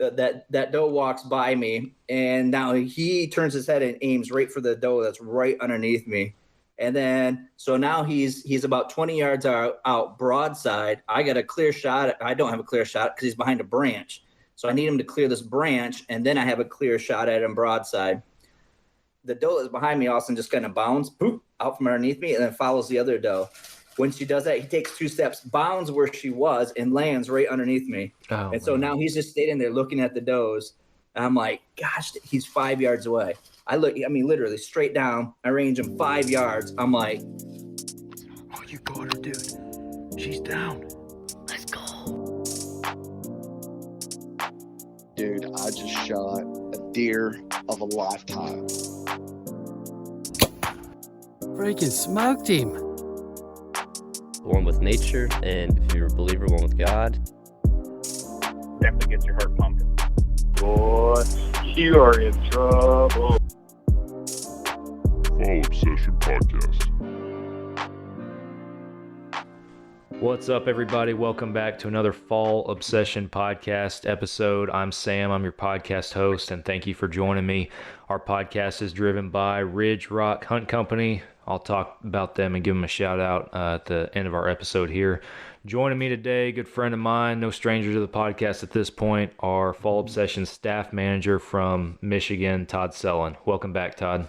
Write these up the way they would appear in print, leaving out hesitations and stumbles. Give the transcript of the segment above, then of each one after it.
that doe walks by me, and now he turns his head and aims right for the doe that's right underneath me. And then, so now he's about 20 yards out broadside. I got a clear shot. I don't have a clear shot because he's behind a branch. So I need him to clear this branch, and then I have a clear shot at him broadside. The doe that's behind me also just kind of bounds boop, out from underneath me, and then follows the other doe. When she does that, he takes 2 steps, bounds where she was, and lands right underneath me. So now he's just standing there looking at the does. And I'm like, gosh, he's 5 yards away. Literally straight down. I range him 5 yards. I'm like, oh, you got her, dude. She's down. Let's go. Dude, I just shot a deer of a lifetime. Freaking smoked him. One with nature, and if you're a believer, one with God. Definitely gets your heart pumping. Boy, you are in trouble. Fall Obsession Podcast. What's up, everybody? Welcome back to another Fall Obsession Podcast episode. I'm Sam. I'm your podcast host, and thank you for joining me. Our podcast is driven by Ridge Rock Hunt Company. I'll talk about them and give them a shout out at the end of our episode here. Joining me today, good friend of mine, no stranger to the podcast at this point, our Fall Obsession staff manager from Michigan, Todd Sellon. Welcome back, Todd.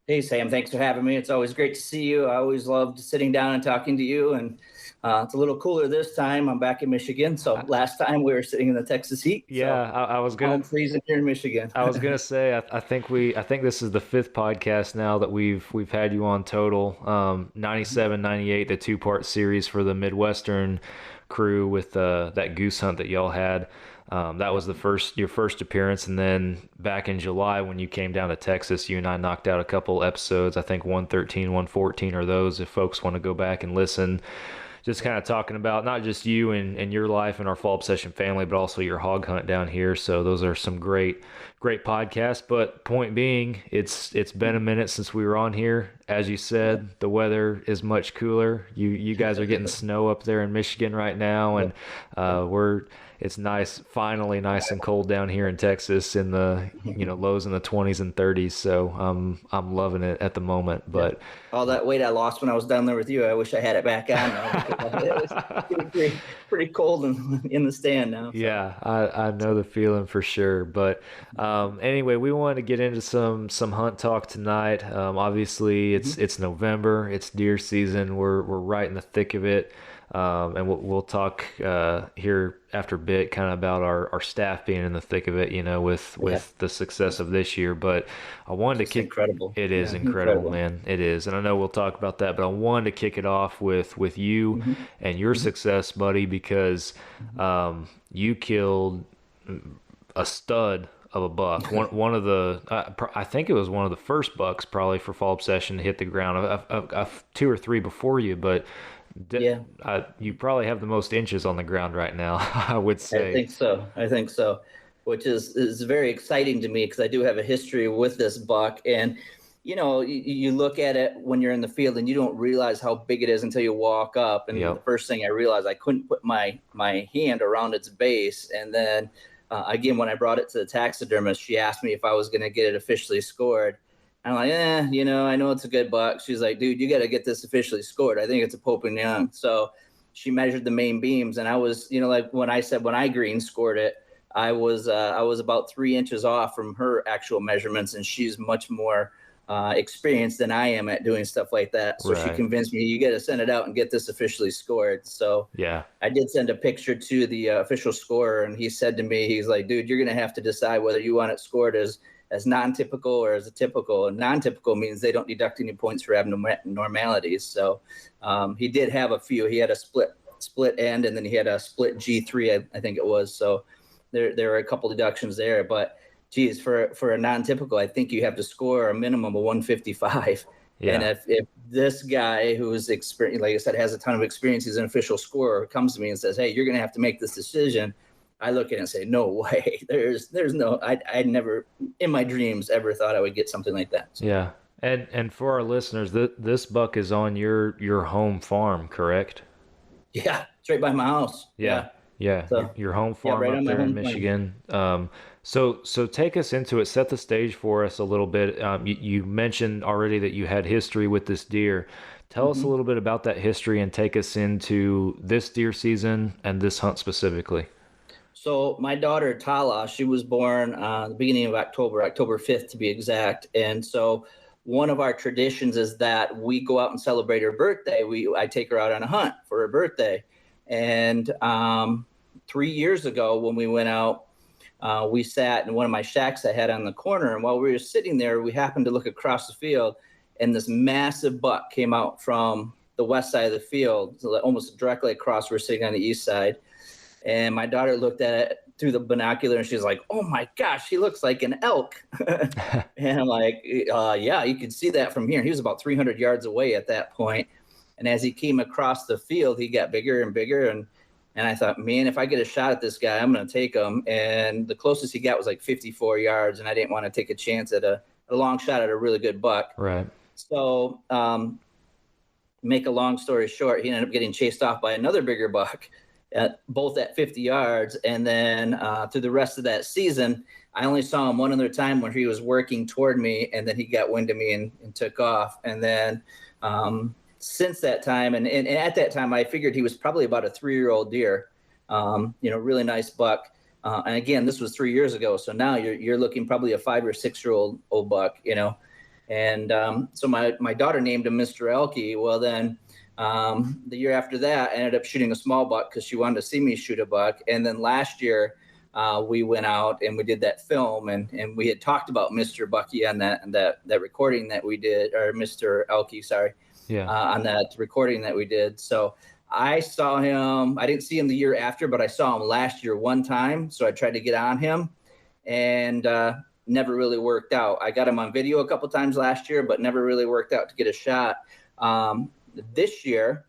hey, Sam, thanks for having me. It's always great to see you. I always loved sitting down and talking to you, and it's a little cooler this time. I'm back in Michigan. So last time we were sitting in the Texas heat. Yeah, so I was gonna freezing here in Michigan. I was gonna say I think this is the 5th podcast now that we've had you on total. 97, 98, the 2-part series for the Midwestern crew with that goose hunt that y'all had. That was your first appearance, and then back in July when you came down to Texas, you and I knocked out a couple episodes. I think 113, 114 are those. If folks want to go back and listen. Just kind of talking about not just you and your life and our Fall Obsession family, but also your hog hunt down here. So those are some great podcasts. But point being, it's been a minute since we were on here. As you said, the weather is much cooler. You guys are getting snow up there in Michigan right now, and it's finally nice and cold down here in Texas in the lows in the 20s and 30s. So I'm loving it at the moment. But all that weight I lost when I was down there with you, I wish I had it back on now. It was pretty cold in the stand now. So. Yeah, I know the feeling for sure. But anyway, we wanted to get into some hunt talk tonight. Obviously, it's November. It's deer season. We're right in the thick of it. And we'll talk here after a bit kind of about our staff being in the thick of it, with the success of this year. But I wanted to kick incredible. It is incredible, man. It is. And I know we'll talk about that, but I wanted to kick it off with you and your success, buddy, because you killed a stud of a buck. One of the I think it was one of the first bucks probably for Fall Obsession to hit the ground. 2 or 3 before you, but you probably have the most inches on the ground right now, I would say. I think so, which is very exciting to me because I do have a history with this buck. And, you look at it when you're in the field and you don't realize how big it is until you walk up. And the first thing I realized, I couldn't put my hand around its base. And then, again, when I brought it to the taxidermist, she asked me if I was going to get it officially scored. I'm like, I know it's a good buck. She's like, dude, you got to get this officially scored. I think it's a Pope Young. So she measured the main beams, and I was, like when I green scored it, I was about 3 inches off from her actual measurements, and she's much more experienced than I am at doing stuff like that. So She convinced me, you got to send it out and get this officially scored. So yeah, I did send a picture to the official scorer, and he said to me, he's like, dude, you're going to have to decide whether you want it scored as non-typical or as a typical. And non-typical means they don't deduct any points for abnormalities. So he did have a few. He had a split end, and then he had a split G3, I think it was. So there were a couple deductions there. But geez, for a non-typical, I think you have to score a minimum of 155. Yeah. And if this guy who's experienced, like I said, has a ton of experience, he's an official scorer, comes to me and says, hey, you're going to have to make this decision, I look at it and say, no way. There's no, I never in my dreams ever thought I would get something like that. So. Yeah. And for our listeners, this buck is on your home farm, correct? Yeah. It's right by my house. Yeah. Yeah, So, your home farm right up on my there in home farm. Michigan. So take us into it. Set the stage for us a little bit. You mentioned already that you had history with this deer. Tell us a little bit about that history and take us into this deer season and this hunt specifically. So my daughter Tala, she was born the beginning of October 5th to be exact. And so one of our traditions is that we go out and celebrate her birthday. I take her out on a hunt for her birthday. And 3 years ago when we went out, we sat in one of my shacks I had on the corner. And while we were sitting there, we happened to look across the field, and this massive buck came out from the west side of the field, so almost directly across. We're sitting on the east side. And my daughter looked at it through the binocular and she's like, "Oh my gosh, he looks like an elk." And I'm like, yeah, you could see that from here. He was about 300 yards away at that point. And as he came across the field, he got bigger and bigger. And I thought, man, if I get a shot at this guy, I'm going to take him. And the closest he got was like 54 yards. And I didn't want to take a chance at a long shot at a really good buck. Right. So make a long story short, he ended up getting chased off by another bigger buck. Both at 50 yards. And then through the rest of that season, I only saw him one other time when he was working toward me, and then he got wind of me and took off. And then since that time, and at that time, I figured he was probably about a 3-year-old deer, really nice buck. And again, this was 3 years ago. So now you're looking probably a 5 or 6-year-old buck, And so my daughter named him Mr. Elkie. Well, then the year after that, I ended up shooting a small buck because she wanted to see me shoot a buck. And then last year, we went out and we did that film, and we had talked about Mr. Bucky on that recording that we did, or Mr. Elkie, sorry, on that recording that we did. So I saw him. I didn't see him the year after, but I saw him last year one time. So I tried to get on him, and never really worked out. I got him on video a couple times last year, but never really worked out to get a shot. This year,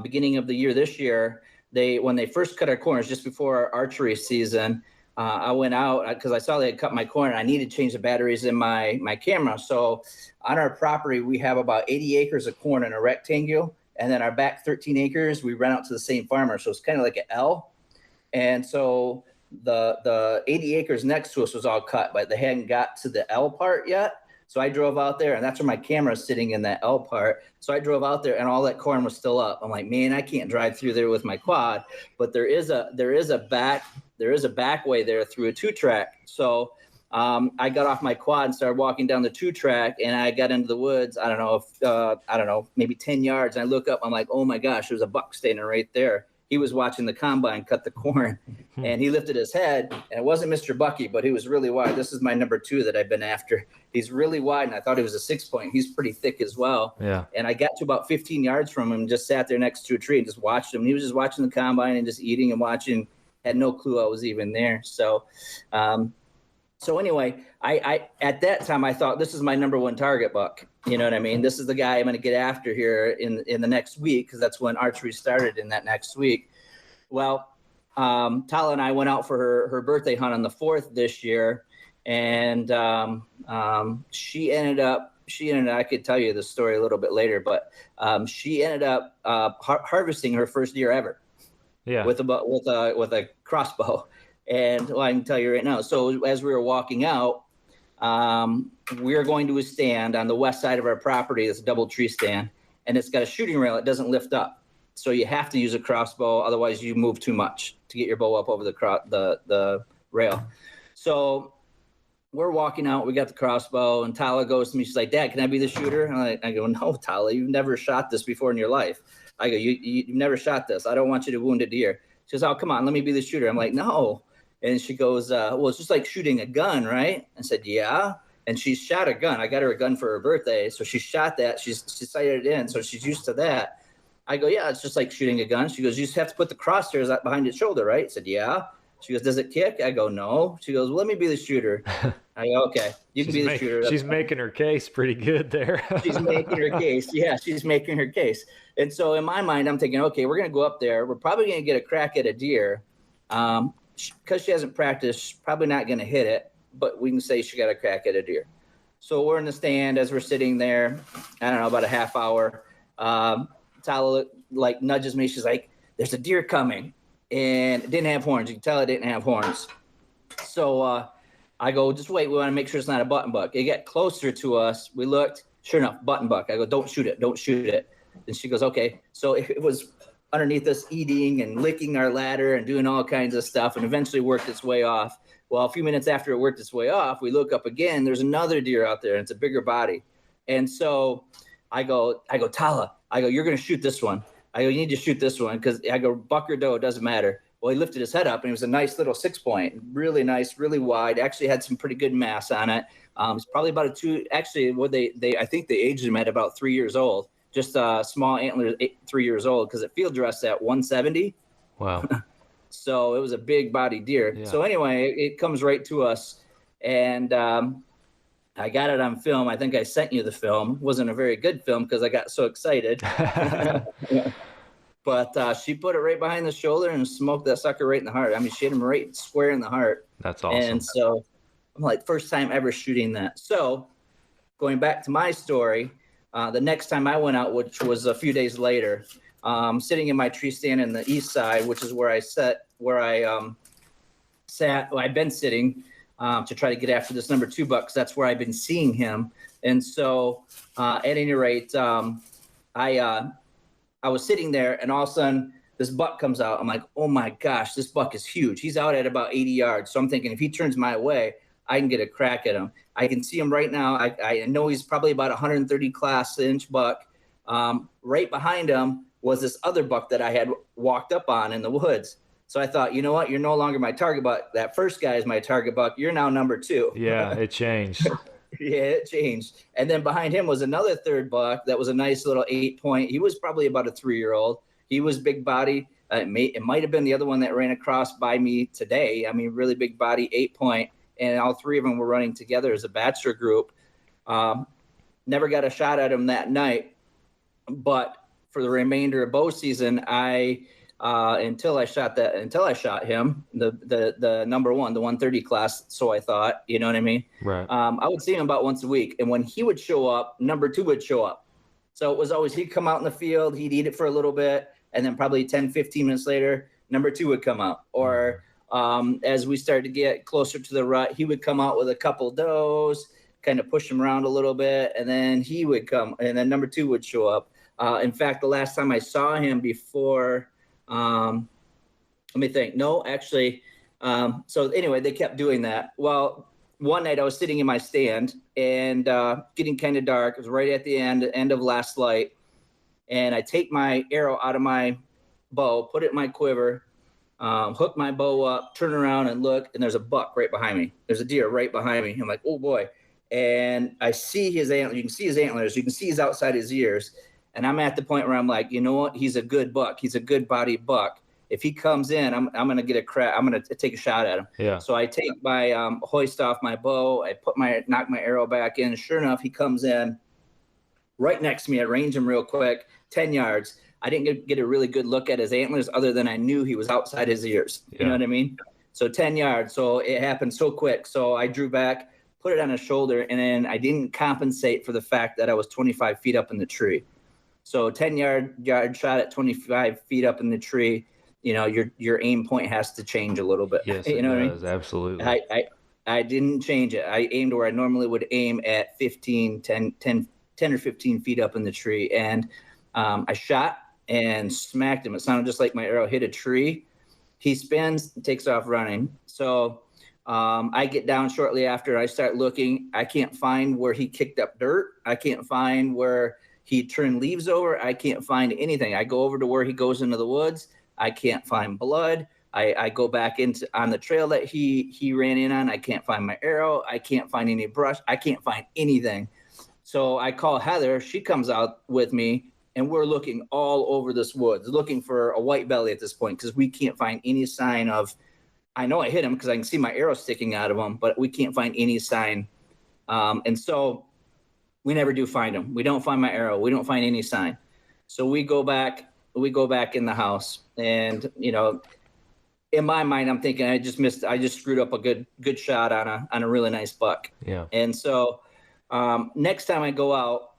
beginning of the year this year, when they first cut our corners just before our archery season, I went out because I saw they had cut my corner. I needed to change the batteries in my camera. So on our property, we have about 80 acres of corn in a rectangle, and then our back 13 acres, we rent out to the same farmer. So it's kind of like an L. And so the 80 acres next to us was all cut, but they hadn't got to the L part yet. So I drove out there, and that's where my camera is sitting, in that L part. So I drove out there, and all that corn was still up. I'm like, man, I can't drive through there with my quad. But there is a back way there through a 2-track. So I got off my quad and started walking down the 2-track, and I got into the woods. I don't know, maybe 10 yards. And I look up, I'm like, oh my gosh, there's a buck standing right there. He was watching the combine cut the corn, and he lifted his head, and it wasn't Mr. Bucky, but he was really wide. This is my number 2 that I've been after. He's really wide, and I thought he was a 6-point. He's pretty thick as well. Yeah. And I got to about 15 yards from him, just sat there next to a tree and just watched him. He was just watching the combine and just eating and watching, had no clue I was even there. So, anyway, I at that time, I thought, this is my number 1 target buck. You know what I mean? This is the guy I'm going to get after here in the next week, because that's when archery started, in that next week. Well, Tala and I went out for her birthday hunt on the 4th this year, and she ended up, I could tell you the story a little bit later, but she ended up harvesting her first deer ever. Yeah. With a crossbow. And I can tell you right now. So as we were walking out, we are going to a stand on the west side of our property. It's a double tree stand, and it's got a shooting rail. It doesn't lift up. So you have to use a crossbow. Otherwise you move too much to get your bow up over the rail. So we're walking out, we got the crossbow, and Tala goes to me. She's like, "Dad, can I be the shooter?" And I go, "No, Tala, you've never shot this before in your life." I go, you've never shot this. I don't want you to wound a deer. She goes, "Oh, come on, let me be the shooter." I'm like, "No." And she goes, "Well, it's just like shooting a gun, right?" I said, "Yeah." And she shot a gun. I got her a gun for her birthday. So she shot that. She sighted it in. So she's used to that. I go, "Yeah, it's just like shooting a gun." She goes, "You just have to put the crosshairs up behind its shoulder, right?" I said, "Yeah." She goes, "Does it kick?" I go, "No." She goes, "Well, let me be the shooter." I go, "Okay, you can be the shooter." She's making her case pretty good there. She's making her case. Yeah, she's making her case. And so in my mind, I'm thinking, okay, we're going to go up there. We're probably going to get a crack at a deer. Because she hasn't practiced, she's probably not going to hit it, but we can say she got a crack at a deer. So we're in the stand as we're sitting there, I don't know, about a half hour. Tala like nudges me. She's like, "There's a deer coming." and it didn't have horns. You can tell it didn't have horns. So I go, just wait. We want to make sure it's not a button buck. It got closer to us. We looked. Sure enough, button buck. I go, don't shoot it. Don't shoot it. And she goes, okay. So it was underneath us eating and licking our ladder and doing all kinds of stuff, and eventually worked its way off. Well, a few minutes after it worked its way off, we look up again. There's another deer out there, and it's a bigger body. And so I go, Tala, I go, you're going to shoot this one. I go, you need to shoot this one, because I go, buck or doe, it doesn't matter. Well, he lifted his head up, and it was a nice little 6-point, really nice, really wide. Actually had some pretty good mass on it. It's probably about a 2. Actually, I think they aged him at about 3 years old. Just small antlers, 3 years old, because it field dressed at 170. Wow. So it was a big body deer. Yeah. So anyway, it comes right to us, and I got it on film. I think I sent you the film. It wasn't a very good film because I got so excited. But she put it right behind the shoulder and smoked that sucker right in the heart. I mean, she hit him right square in the heart. That's awesome. And so I'm like, first time ever shooting that. So going back to my story, the next time I went out, which was a few days later, sitting in my tree stand in the east side, which is where I sat. Well, I've been sitting to try to get after this number 2 buck, 'cause that's where I've been seeing him. And so at any rate, I was sitting there, and all of a sudden this buck comes out. I'm like, oh my gosh, this buck is huge. He's out at about 80 yards. So I'm thinking, if he turns my way, I can get a crack at him. I can see him right now. I know he's probably about 130 class inch buck. Right behind him was this other buck that I had walked up on in the woods. So I thought, you know what? You're no longer my target buck. That first guy is my target buck. You're now number 2. Yeah, it changed. Yeah, it changed. And then behind him was another third buck that was a nice little 8-point. He was probably about a 3-year-old. He was big body. It might have been the other one that ran across by me today. I mean, really big body, 8-point. And all 3 of them were running together as a bachelor group. Never got a shot at him that night. But for the remainder of bow season, until I shot him, the number 1, the 130 class. So I thought, you know what I mean? Right. I would see him about once a week. And when he would show up, number 2 would show up. So it was always, he'd come out in the field, he'd eat it for a little bit. And then probably 10, 15 minutes later, number 2 would come out. Or as we started to get closer to the rut, he would come out with a couple does, kind of push him around a little bit. And then he would come, and then number 2 would show up. In fact, the last time I saw him before, let me think. No, actually. So anyway, they kept doing that. Well, one night I was sitting in my stand and getting kind of dark. It was right at the end of last light. And I take my arrow out of my bow, put it in my quiver, hook my bow up, turn around and look, and there's a buck right behind me. There's a deer right behind me. I'm like, oh boy. And I see his antlers. You can see his antlers. You can see his outside his ears. And I'm at the point where I'm like, you know what? He's a good buck. He's a good body buck. If he comes in, I'm going to get a crack. I'm going to take a shot at him. Yeah. So I take my hoist off my bow. I knock my arrow back in. Sure enough, he comes in right next to me. I range him real quick, 10 yards. I didn't get a really good look at his antlers other than I knew he was outside his ears. You know what I mean? So 10 yards. So it happened so quick. So I drew back, put it on his shoulder, and then I didn't compensate for the fact that I was 25 feet up in the tree. So 10-yard shot at 25 feet up in the tree, you know, your aim point has to change a little bit. Yes, you know it what does. I mean? Absolutely. I didn't change it. I aimed where I normally would aim at 10 or 15 feet up in the tree. And I shot and smacked him. It sounded just like my arrow hit a tree. He spins, takes off running. So I get down shortly after. I start looking. I can't find where he kicked up dirt. I can't find where he turned leaves over. I can't find anything. I go over to where he goes into the woods. I can't find blood. I go back on the trail that he ran in on. I can't find my arrow. I can't find any brush. I can't find anything. So I call Heather. She comes out with me, and we're looking all over this woods, looking for a white belly at this point, because we can't find any sign of, I know I hit him because I can see my arrow sticking out of him, but we can't find any sign. And so we never do find him. We don't find my arrow. We don't find any sign. So we go back in the house, and, you know, in my mind, I'm thinking I just screwed up a good shot on a really nice buck. Yeah. And so next time I go out,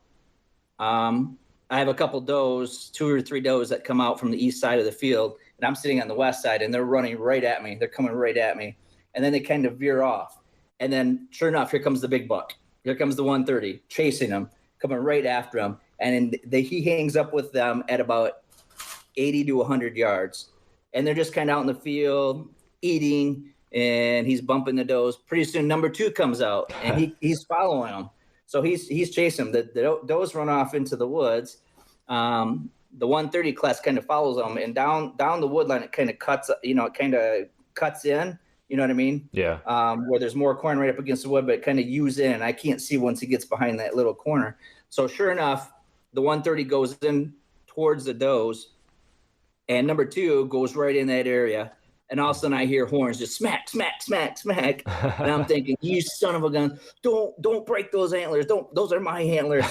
I have a couple does, 2 or 3 does that come out from the east side of the field, and I'm sitting on the west side, and they're running right at me. They're coming right at me, and then they kind of veer off. And then, sure enough, here comes the big buck. Here comes the 130, chasing him, coming right after him. And he hangs up with them at about 80 to 100 yards. And they're just kind of out in the field eating, and he's bumping the does. Pretty soon, number 2 comes out, and he's following him. So he's chasing him. The does run off into the woods. The 130 class kind of follows them, and down the wood line, it kind of cuts, cuts in. You know what I mean? Yeah. Where there's more corn right up against the wood, but it kind of U's in. I can't see once he gets behind that little corner. So sure enough, the 130 goes in towards the does, and number 2 goes right in that area. And all of a sudden I hear horns just smack, smack, smack, smack. And I'm thinking, you son of a gun, don't break those antlers. Those are my antlers.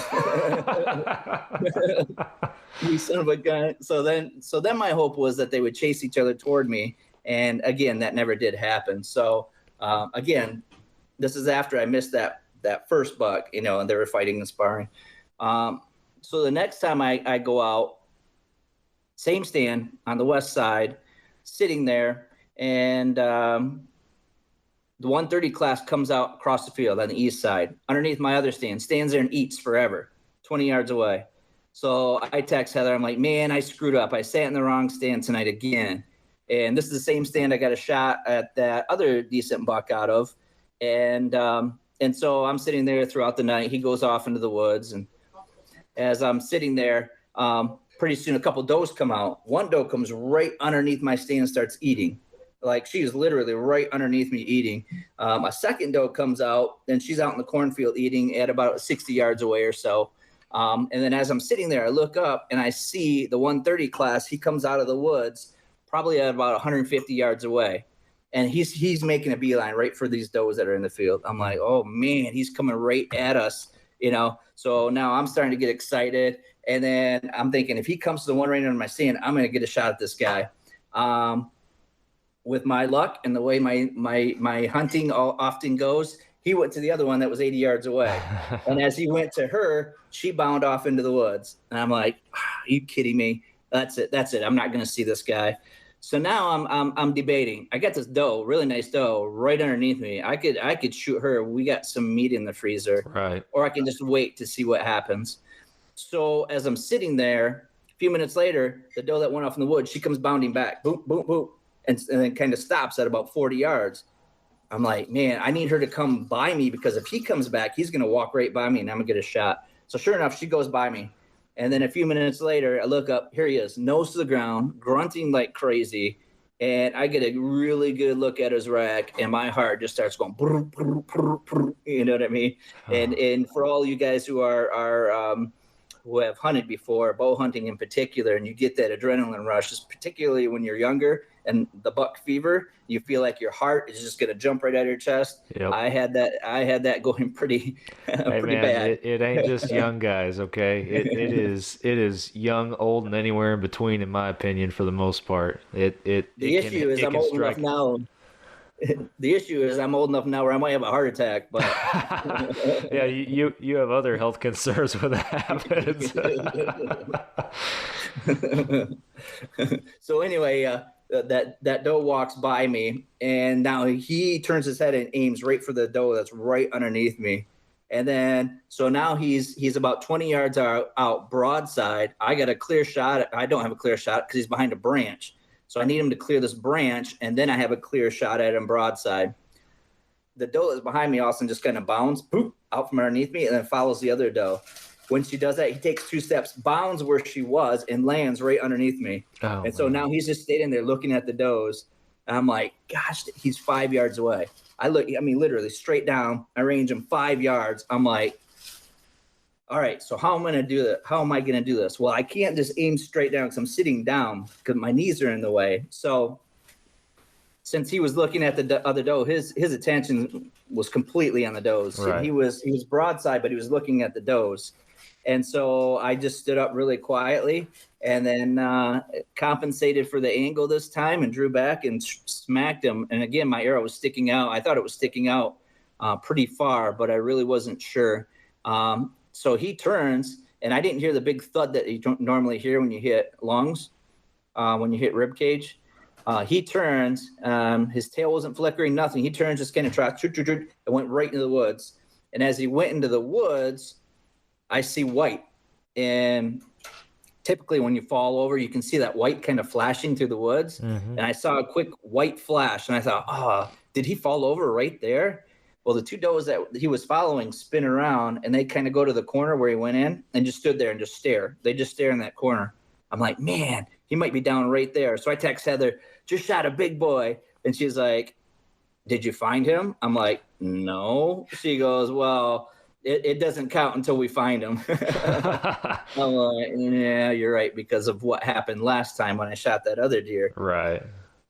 You son of a gun. So then my hope was that they would chase each other toward me. And again, that never did happen. So again, this is after I missed that first buck, and they were fighting and sparring. So the next time I go out, same stand on the west side, sitting there, and the 130 class comes out across the field on the east side, underneath my other stand, stands there and eats forever, 20 yards away. So I text Heather, I'm like, man, I screwed up. I sat in the wrong stand tonight again. And this is the same stand I got a shot at that other decent buck out of. And so I'm sitting there throughout the night. He goes off into the woods. And as I'm sitting there, pretty soon a couple does come out. One doe comes right underneath my stand and starts eating. Like, she is literally right underneath me eating. A second doe comes out, and she's out in the cornfield eating at about 60 yards away or so. And then as I'm sitting there, I look up and I see the 130 class. He comes out of the woods, probably at about 150 yards away. And he's making a beeline right for these does that are in the field. I'm like, oh man, he's coming right at us, So now I'm starting to get excited. And then I'm thinking, if he comes to the one right under my stand, I'm going to get a shot at this guy. With my luck and the way my hunting often goes, he went to the other one that was 80 yards away. And as he went to her, she bounded off into the woods. And I'm like, are you kidding me? That's it. I'm not going to see this guy. So now I'm debating. I got this doe, really nice doe, right underneath me. I could shoot her. We got some meat in the freezer. Right. Or I can just wait to see what happens. So as I'm sitting there, a few minutes later, the doe that went off in the woods, she comes bounding back, boop, boop, boop, and then kind of stops at about 40 yards. I'm like, man, I need her to come by me, because if he comes back, he's going to walk right by me and I'm going to get a shot. So sure enough, she goes by me. And then a few minutes later, I look up, here he is, nose to the ground, grunting like crazy. And I get a really good look at his rack, and my heart just starts going, brr, brr, brr, brr, you know what I mean? And for all you guys who who have hunted before, bow hunting in particular, and you get that adrenaline rush, particularly when you're younger, and the buck fever, you feel like your heart is just going to jump right out of your chest. Yep. I had that going pretty bad. It ain't just young guys, okay? It is young, old, and anywhere in between, in my opinion, for the most part. The issue is I'm old enough now where I might have a heart attack, but yeah, you have other health concerns when that happens. So anyway, that doe walks by me, and now he turns his head and aims right for the doe that's right underneath me. And then, so now he's about 20 yards out broadside. I got a clear shot. I don't have a clear shot because he's behind a branch. So I need him to clear this branch, and then I have a clear shot at him broadside. The doe that's behind me also just kind of bounds, boop, out from underneath me, and then follows the other doe. When she does that, he takes 2 steps, bounds where she was, and lands right underneath me. So now he's just standing there looking at the does. And I'm like, gosh, he's 5 yards away. Literally straight down. I range him 5 yards. I'm like, all right, so how am I going to do this? Well, I can't just aim straight down because I'm sitting down because my knees are in the way. So since he was looking at the other doe, his attention was completely on the does. Right. He was broadside, but he was looking at the does. And so I just stood up really quietly and then compensated for the angle this time and drew back and smacked him. And again, my arrow was sticking out. I thought it was sticking out pretty far, but I really wasn't sure. So he turns, and I didn't hear the big thud that you don't normally hear when you hit lungs, when you hit rib cage. He turns, his tail wasn't flickering, nothing. He turns, just kind of trots, and went right into the woods. And as he went into the woods, I see white. And typically when you fall over, you can see that white kind of flashing through the woods. And I saw a quick white flash, and I thought, did he fall over right there? Well, the two does that he was following spin around, and they kind of go to the corner where he went in and just stood there and just stare. They just stare in that corner. I'm like, man, he might be down right there. So I text Heather, just shot a big boy. And she's like, did you find him? I'm like, no. She goes, well, it doesn't count until we find him. I'm like, yeah, you're right, because of what happened last time when I shot that other deer. Right.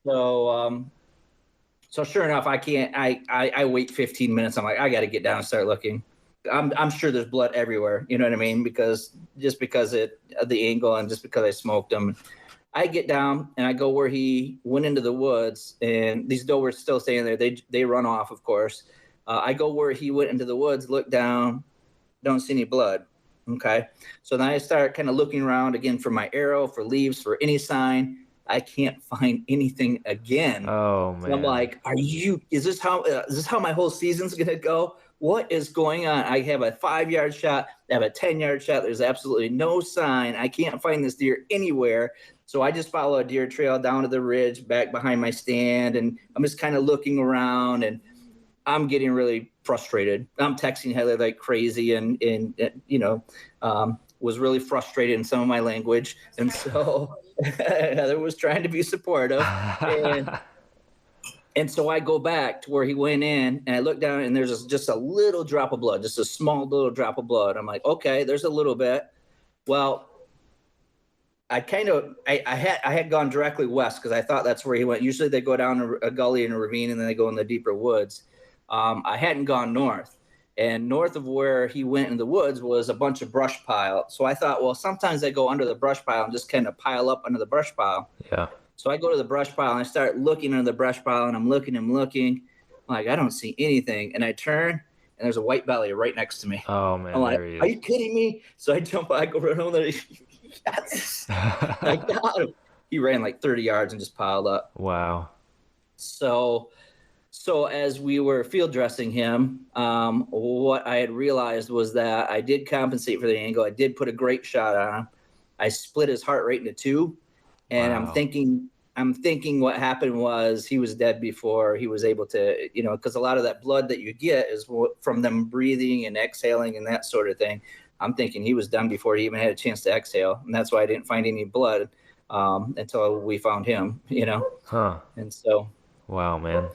So sure enough, I wait 15 minutes. I'm like, I got to get down and start looking. I'm sure there's blood everywhere. You know what I mean? Because of the angle and just because I smoked him. I get down and I go where he went into the woods, and these doe were still staying there. They run off, of course. I go where he went into the woods, look down, don't see any blood. Okay. So then I start kind of looking around again for my arrow, for leaves, for any sign. I can't find anything again. Oh man. So I'm like, is this how my whole season's going to go? What is going on? I have a 5-yard shot. I have a 10-yard shot. There's absolutely no sign. I can't find this deer anywhere. So I just follow a deer trail down to the ridge back behind my stand. And I'm just kind of looking around, and I'm getting really frustrated. I'm texting Heather like crazy and was really frustrated in some of my language. And so Heather was trying to be supportive. And so I go back to where he went in, and I look down, and there's just a little drop of blood, just a small little drop of blood. I'm like, okay, there's a little bit. Well, I had gone directly west because I thought that's where he went. Usually they go down a gully and a ravine, and then they go in the deeper woods. I hadn't gone north, and north of where he went in the woods was a bunch of brush pile. So I thought, well, sometimes they go under the brush pile and just kind of pile up under the brush pile. Yeah. So I go to the brush pile and I start looking under the brush pile, and I'm looking. I'm like, I don't see anything. And I turn, and there's a white belly right next to me. Oh man. I'm like, there he is. are you kidding me? So I jump, I go run over there. Yes. I got him. He ran like 30 yards and just piled up. Wow. So as we were field dressing him, what I had realized was that I did compensate for the angle. I did put a great shot on him. I split his heart right into two. And wow. I'm thinking what happened was he was dead before he was able to, because a lot of that blood that you get is from them breathing and exhaling and that sort of thing. I'm thinking he was done before he even had a chance to exhale. And that's why I didn't find any blood until we found him, Huh. And so. Wow, man.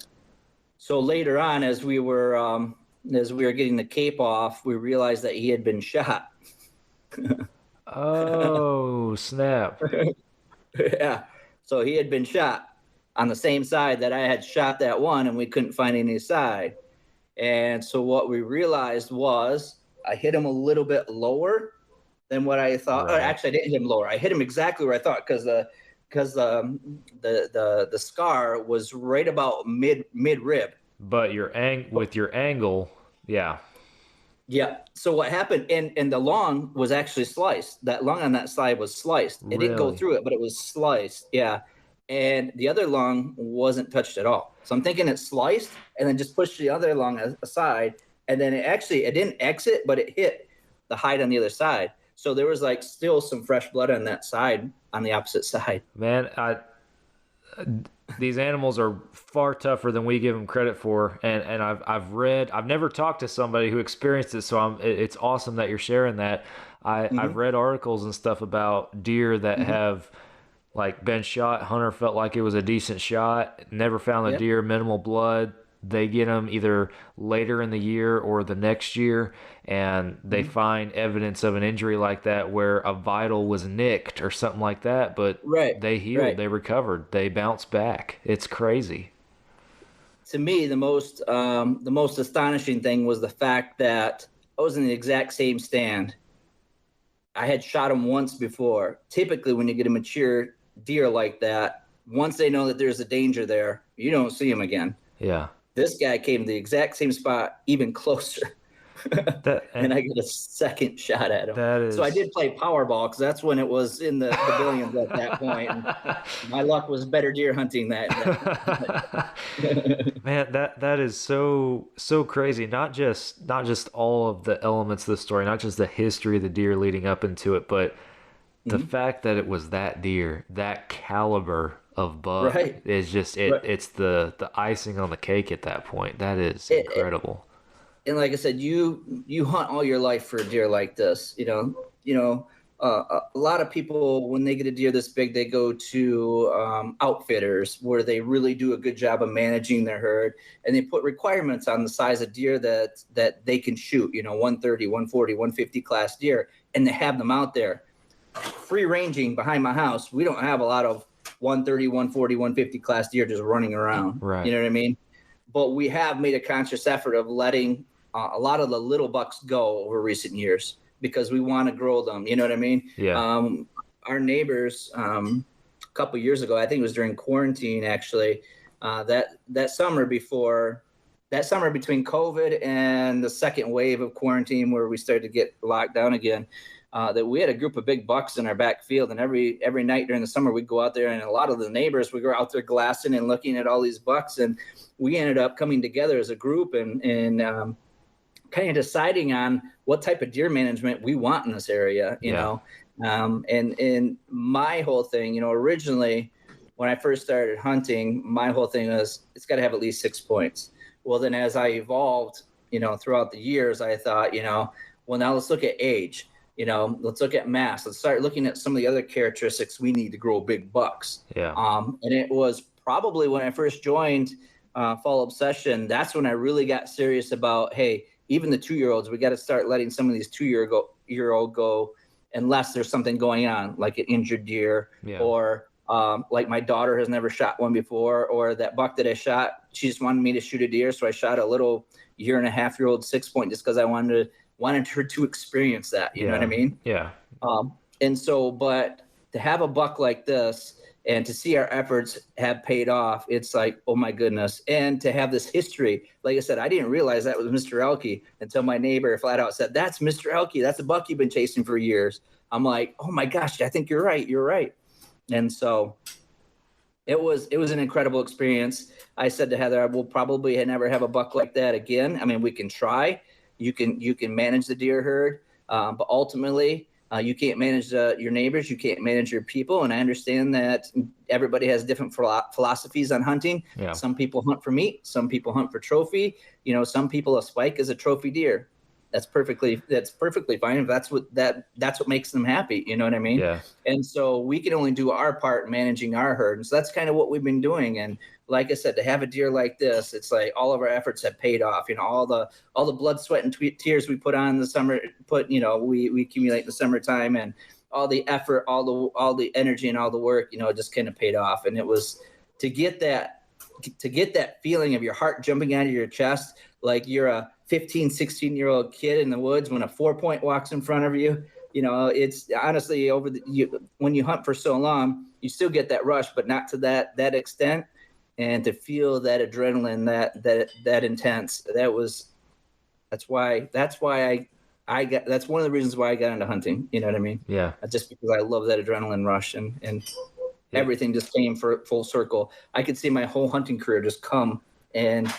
So later on, as we were getting the cape off, we realized that he had been shot. Oh, snap. Yeah. So he had been shot on the same side that I had shot that one, and we couldn't find any side. And so what we realized was I hit him a little bit lower than what I thought. Right. Actually, I didn't hit him lower. I hit him exactly where I thought, because the scar was right about mid rib. But with your angle, yeah. Yeah. So what happened, and the lung was actually sliced. That lung on that side was sliced. It didn't go Really? through it, but it was sliced. Yeah. And the other lung wasn't touched at all. So I'm thinking it sliced and then just pushed the other lung aside. And then it didn't exit, but it hit the hide on the other side. So there was like still some fresh blood on that side, on the opposite side. Man, these animals are far tougher than we give them credit for, and I've never talked to somebody who experienced it, so it's awesome that you're sharing that. I've read articles and stuff about deer that have like been shot. Hunter felt like it was a decent shot, never found the deer, minimal blood. They get them either later in the year or the next year, and they find evidence of an injury like that where a vital was nicked or something like that, but they healed, they recovered, they bounced back. It's crazy. To me, the most astonishing thing was the fact that I was in the exact same stand. I had shot him once before. Typically, when you get a mature deer like that, once they know that there's a danger there, you don't see him again. Yeah. This guy came to the exact same spot, even closer, and I get a second shot at him. That is... So I did play Powerball because that's when it was in the billions at that point. And my luck was better deer hunting that. Man, that is so crazy. Not just all of the elements of the story, not just the history of the deer leading up into it, but the fact that it was that deer, that caliber of buck, is just it's the icing on the cake at that point. That is incredible. And like I said, you hunt all your life for a deer like this. A lot of people, when they get a deer this big, they go to outfitters where they really do a good job of managing their herd, and they put requirements on the size of deer that they can shoot. 130, 140, 150 class deer, and they have them out there. Free ranging behind my house, we don't have a lot of 130, 140, 150 class deer just running around. Right. You know what I mean? But we have made a conscious effort of letting a lot of the little bucks go over recent years because we want to grow them. You know what I mean? Yeah. Our neighbors, a couple of years ago, I think it was during quarantine, actually, that summer between COVID and the second wave of quarantine where we started to get locked down again, that we had a group of big bucks in our back field, and every night during the summer we'd go out there, and a lot of the neighbors would go out there glassing and looking at all these bucks, and we ended up coming together as a group and kind of deciding on what type of deer management we want in this area, you know. And my whole thing, originally when I first started hunting, my whole thing was it's got to have at least 6 points. Well, then as I evolved, throughout the years, I thought, well, now let's look at age. Let's look at mass. Let's start looking at some of the other characteristics we need to grow big bucks. Yeah. And it was probably when I first joined Fall Obsession, that's when I really got serious about, hey, even the 2-year-olds, we got to start letting some of these 2-year-old go unless there's something going on, like an injured deer, or like my daughter has never shot one before, or that buck that I shot, she just wanted me to shoot a deer, so I shot a little 1.5-year-old 6-point just because I wanted her to experience that. You know what I mean? Yeah. And so, but to have a buck like this and to see our efforts have paid off, it's like, oh my goodness. And to have this history, like I said, I didn't realize that was Mr. Elke until my neighbor flat out said, that's Mr. Elke. That's a buck you've been chasing for years. I'm like, oh my gosh, I think you're right. You're right. And so it was an incredible experience. I said to Heather, I will probably never have a buck like that again. I mean, we can try. You can manage the deer herd, but ultimately you can't manage your neighbors. You can't manage your people. And I understand that everybody has different philosophies on hunting. Yeah. Some people hunt for meat. Some people hunt for trophy. Some people, a spike is a trophy deer. That's perfectly fine. If that's what makes them happy. You know what I mean? Yeah. And so we can only do our part in managing our herd. And so that's kind of what we've been doing. And like I said, to have a deer like this, it's like all of our efforts have paid off. All the blood, sweat, and tears we put on in the summer, we accumulate in the summertime, and all the effort, all the energy and all the work, just kind of paid off. And it was to get that feeling of your heart jumping out of your chest, like you're a 15, 16-year-old kid in the woods when a 4-point walks in front of you. It's honestly when you hunt for so long, you still get that rush, but not to that extent. And to feel that adrenaline, that intense, that's one of the reasons why I got into hunting. You know what I mean? Yeah. Just because I love that adrenaline rush and everything just came for full circle. I could see my whole hunting career just come and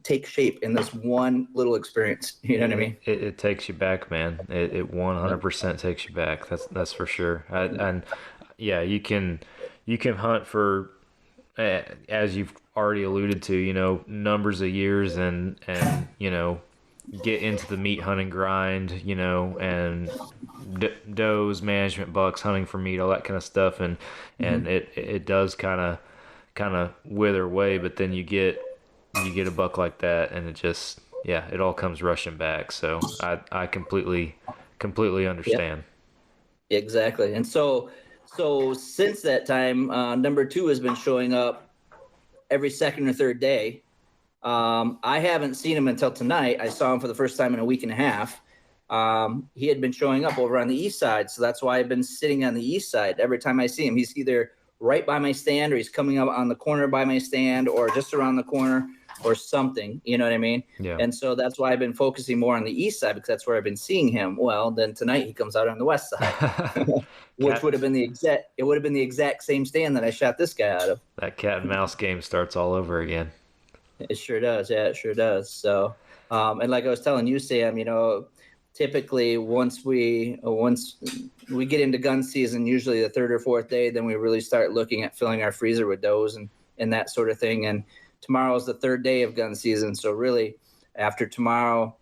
take shape in this one little experience. You know what I mean? It takes you back, man. It 100% takes you back. That's for sure. And you can hunt for, as you've already alluded to, numbers of years and get into the meat hunting grind, and does, management bucks, hunting for meat, all that kind of stuff. And it does kind of wither away, but then you get a buck like that and it just, it all comes rushing back. So I completely understand. Yep. Exactly. And so since that time, number 2 has been showing up every second or third day. I haven't seen him until tonight. I saw him for the first time in a week and a half. He had been showing up over on the east side, so that's why I've been sitting on the east side. Every time I see him, he's either right by my stand or he's coming up on the corner by my stand or just around the corner. or something, you know what I mean? Yeah. And so that's why I've been focusing more on the east side, because that's where I've been seeing him. Well, then tonight he comes out on the west side, which would have been the exact same stand that I shot this guy out of. That cat and mouse game starts all over again. It sure does. Yeah, it sure does. So, and like I was telling you, Sam, typically once we get into gun season, usually the third or fourth day, then we really start looking at filling our freezer with does and that sort of thing. And tomorrow is the third day of gun season. So really after tomorrow,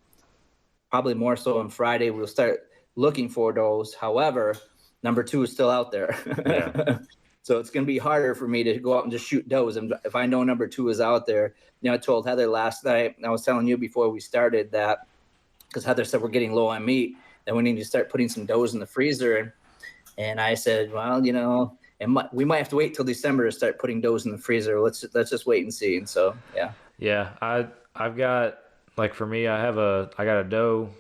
probably more so on Friday, we'll start looking for does. However, number 2 is still out there. Yeah. So it's going to be harder for me to go out and just shoot does. And if I know number 2 is out there, I told Heather last night, I was telling you before we started that, because Heather said we're getting low on meat, and we need to start putting some does in the freezer. And I said, well, we might have to wait till December to start putting does in the freezer. Let's just wait and see. And so, yeah. Yeah, I've got, like, for me, I got a doe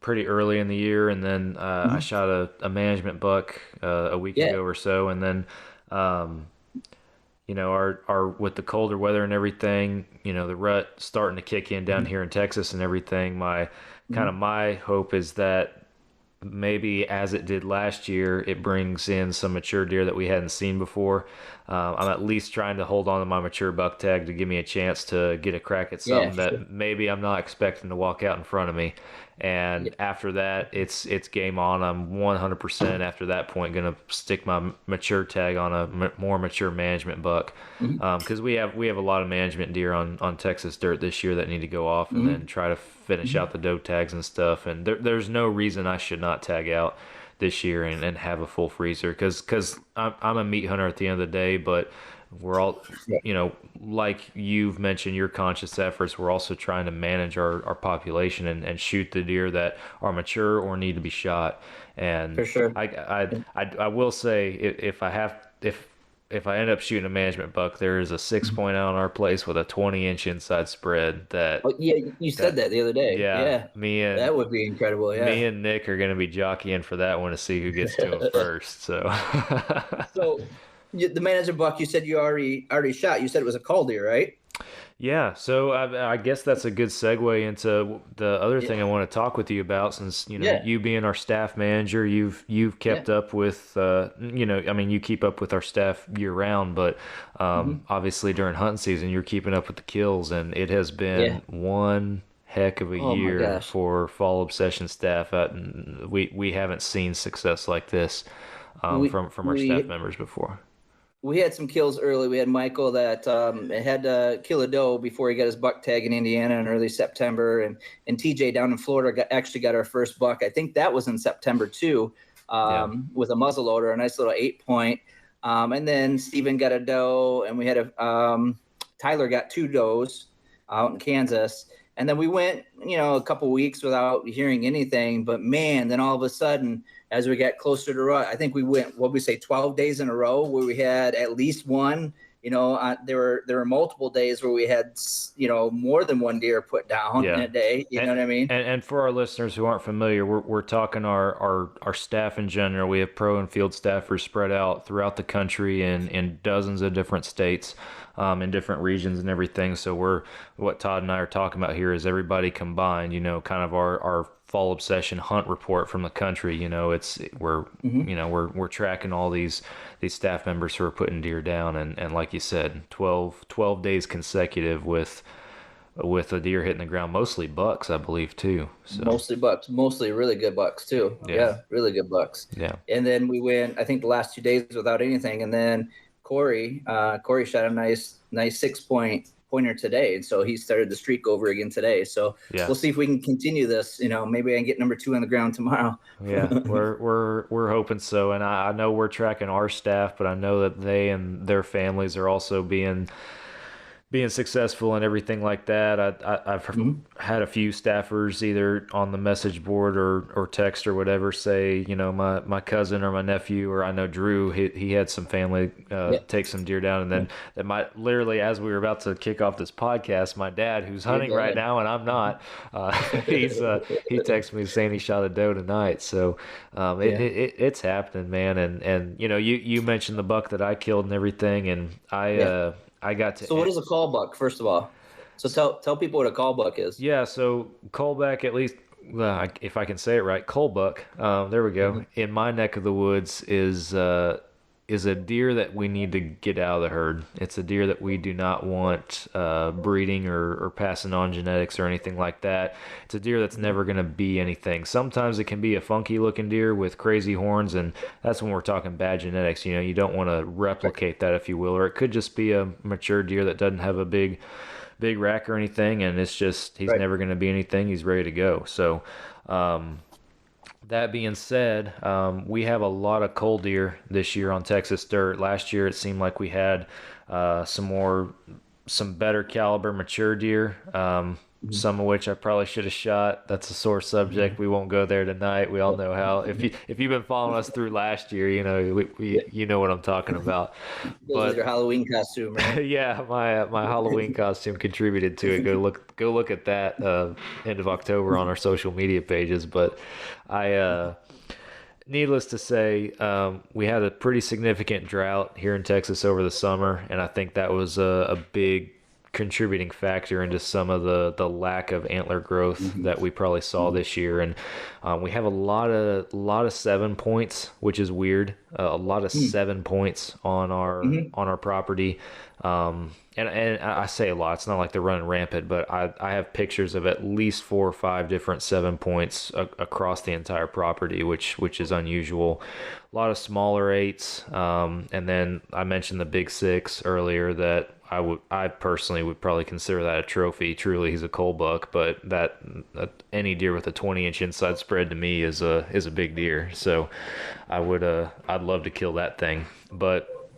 pretty early in the year, and then I shot a management buck a week ago or so, and then our with the colder weather and everything, the rut starting to kick in down here in Texas and everything. My hope is that maybe, as it did last year, it brings in some mature deer that we hadn't seen before. I'm at least trying to hold on to my mature buck tag to give me a chance to get a crack at something that maybe I'm not expecting to walk out in front of me. And after that, it's game on. I'm 100% after that point going to stick my mature tag on a more mature management buck, because we have a lot of management deer on Texas dirt this year that need to go off, and then try to finish out the doe tags and stuff. And there's no reason I should not tag out this year and have a full freezer, because I'm a meat hunter at the end of the day, but we're all, like you've mentioned, your conscious efforts, we're also trying to manage our population and shoot the deer that are mature or need to be shot. And for sure, I will say, if I end up shooting a management buck, there is a 6-point out on our place with a 20-inch inside spread. You said that the other day. Yeah. That would be incredible. Yeah. Me and Nick are going to be jockeying for that one to see who gets to him first. So. So the management buck, you said you already shot. You said it was a call deer, right? Yeah, so I guess that's a good segue into the other thing I want to talk with you about, since you being our staff manager, you've kept up with you keep up with our staff year round, but obviously during hunting season you're keeping up with the kills, and it has been one heck of a year for Fall Obsession staff. We haven't seen success like this from our staff members before. We had some kills early. We had Michael that had to kill a doe before he got his buck tag in Indiana in early September, and TJ down in Florida actually got our first buck. I think that was in September too, with a muzzleloader, a nice little 8-point. And then Steven got a doe, and we had Tyler got 2 does out in Kansas. And then we went, a couple weeks without hearing anything. But man, then all of a sudden, as we got closer to rut, I think we went, 12 days in a row where we had at least one. There were multiple days where we had, more than one deer put down in a day. You know what I mean? And for our listeners who aren't familiar, we're talking our staff in general. We have pro and field staffers spread out throughout the country in dozens of different states, in different regions and everything. So what Todd and I are talking about here is everybody combined, kind of our Fall Obsession hunt report from the country. We're tracking all these staff members who are putting deer down, and like you said, 12 days consecutive with a deer hitting the ground, mostly bucks, I believe, too. So. Mostly bucks, mostly really good bucks too. Yeah, really good bucks. Yeah. And then we went, I think, the last 2 days without anything, and then Corey shot a nice 6-point pointer today, and so he started the streak over again today. So we'll see if we can continue this. Maybe I can get number 2 on the ground tomorrow. Yeah, we're hoping so. And I know we're tracking our staff, but I know that they and their families are also being successful and everything like that. I've had a few staffers either on the message board or text or whatever say, my cousin or my nephew, or I know Drew, he had some family take some deer down, and then that might literally, as we were about to kick off this podcast, my dad, who's hunting right now and I'm not, he texted me saying he shot a doe tonight. So it's happening, man. And you mentioned the buck that I killed and everything, and I got to. So what is a call buck, first of all? So tell people what a call buck is. Yeah, so callback, at least if I can say it right, cullbuck. There we go. In my neck of the woods is a deer that we need to get out of the herd. It's a deer that we do not want breeding or passing on genetics or anything like that. It's a deer that's never going to be anything. Sometimes it can be a funky looking deer with crazy horns, and that's when we're talking bad genetics. You know, you don't want to replicate that, if you will, or it could just be a mature deer that doesn't have a big rack or anything, and it's just he's never going to be anything. He's ready to go. So that being said, we have a lot of cull deer this year on Texas dirt. Last year it seemed like we had some better caliber mature deer, some of which I probably should have shot. That's a sore subject. We won't go there tonight. We all know how. If you've been following us through last year, you know you know what I'm talking about. But your Halloween costume, right? Yeah, my Halloween costume contributed to it. Go look at that end of October on our social media pages. But needless to say, we had a pretty significant drought here in Texas over the summer, and I think that was a big contributing factor into some of the lack of antler growth that we probably saw this year. And we have a lot of 7 points, which is weird. A lot of 7 points on our property. And I say a lot, it's not like they're running rampant, but I have pictures of at least 4 or 5 different 7 points across the entire property, which is unusual. A lot of smaller 8s. And then I mentioned the big 6 earlier that I personally would probably consider that a trophy. Truly, he's a cull buck, but any deer with a 20-inch inside spread to me is a big deer. So I'd love to kill that thing. But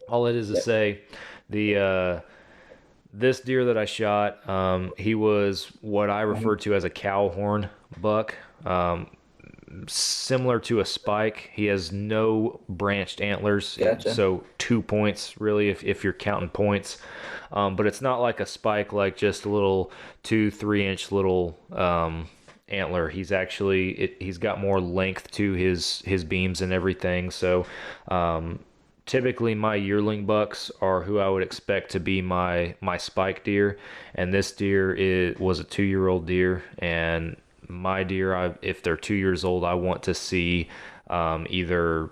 all it is to say, this deer that I shot, he was what I refer to as a cow horn buck. Similar to a spike. He has no branched antlers. Gotcha. So 2 points really if you're counting points. But it's not like a spike, like just a little 2-3 inch little antler. He's actually he's got more length to his beams and everything. So typically my yearling bucks are who I would expect to be my spike deer, and this deer was a 2-year-old deer. And my deer, if they're 2 years old, I want to see either